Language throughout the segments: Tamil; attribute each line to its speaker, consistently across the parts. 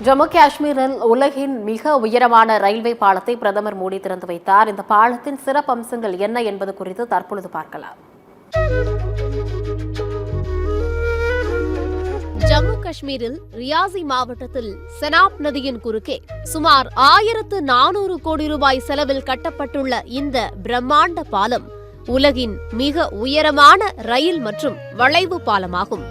Speaker 1: ஜம்மு காஷ்மீரில் உலகின் மிக உயரமான ரயில்வே பாலத்தை பிரதமர் மோடி திறந்து வைத்தார். இந்த பாலத்தின் சிறப்பம்சங்கள் என்ன என்பது குறித்து தற்பொழுது பார்க்கலாம்.
Speaker 2: ஜம்மு காஷ்மீரில் ரியாசி மாவட்டத்தில் செனாப் நதியின் குறுக்கே சுமார் 1400 கோடி ரூபாய் செலவில் கட்டப்பட்டுள்ள இந்த பிரம்மாண்ட பாலம் உலகின் மிக உயரமான ரயில் மற்றும் வளைவு பாலமாகும்.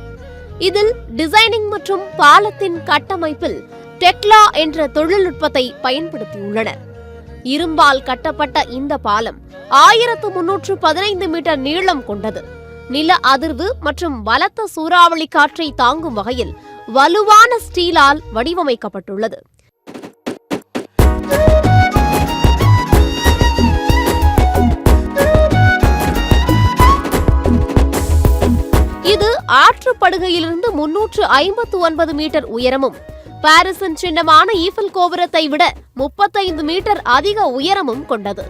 Speaker 2: இதில் டிசைனிங் மற்றும் பாலத்தின் கட்டமைப்பில் டெக்லா என்ற தொழில்நுட்பத்தை பயன்படுத்தியுள்ளனர். இரும்பால் கட்டப்பட்ட இந்த பாலம் 1315 மீட்டர் நீளம் கொண்டது. நில அதிர்வு மற்றும் பலத்த சூறாவளி காற்றை தாங்கும் வகையில் வலுவான ஸ்டீலால் வடிவமைக்கப்பட்டுள்ளது. இது ஆற்றுப்படுகையிலிருந்து 359 மீட்டர் உயரமும் பாரிஸின் சின்னமான ஈஃபில் கோபுரத்தை விட 35 மீட்டர் அதிக உயரமும் கொண்டது.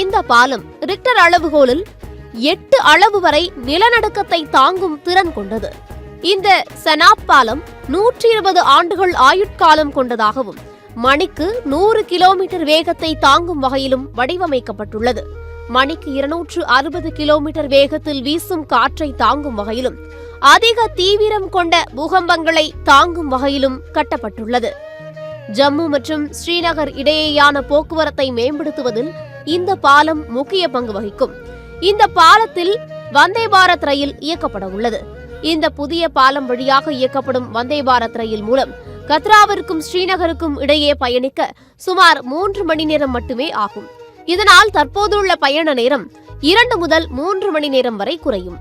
Speaker 2: இந்த பாலம் ரிக்டர் அளவுகோலில் 8 அளவு வரை நிலநடுக்கத்தை தாங்கும் திறன் கொண்டது. இந்த செனாப் பாலம் 120 ஆண்டுகள் ஆயுட்காலம் கொண்டதாகவும் மணிக்கு 100 கிலோமீட்டர் வேகத்தை தாங்கும் வகையிலும் வடிவமைக்கப்பட்டுள்ளது. மணிக்கு 260 கிலோமீட்டர் வேகத்தில் வீசும் காற்றை தாங்கும் வகையிலும் அதிக தீவிரம் கொண்ட பூகம்பங்களை தாங்கும் வகையிலும் கட்டப்பட்டுள்ளது. ஜம்மு மற்றும் ஸ்ரீநகர் இடையேயான போக்குவரத்தை மேம்படுத்துவதில் இந்த பாலம் முக்கிய பங்கு வகிக்கும். இந்த பாலத்தில் வந்தே பாரத் ரயில் இயக்கப்பட உள்ளது. இந்த புதிய பாலம் வழியாக இயக்கப்படும் வந்தே பாரத் ரயில் மூலம் கத்ராவிற்கும் ஸ்ரீநகருக்கும் இடையே பயணிக்க சுமார் 3 மணி நேரம் மட்டுமே ஆகும். இதனால் தற்போதுள்ள பயண நேரம் 2 முதல் 3 மணி நேரம் வரை குறையும்.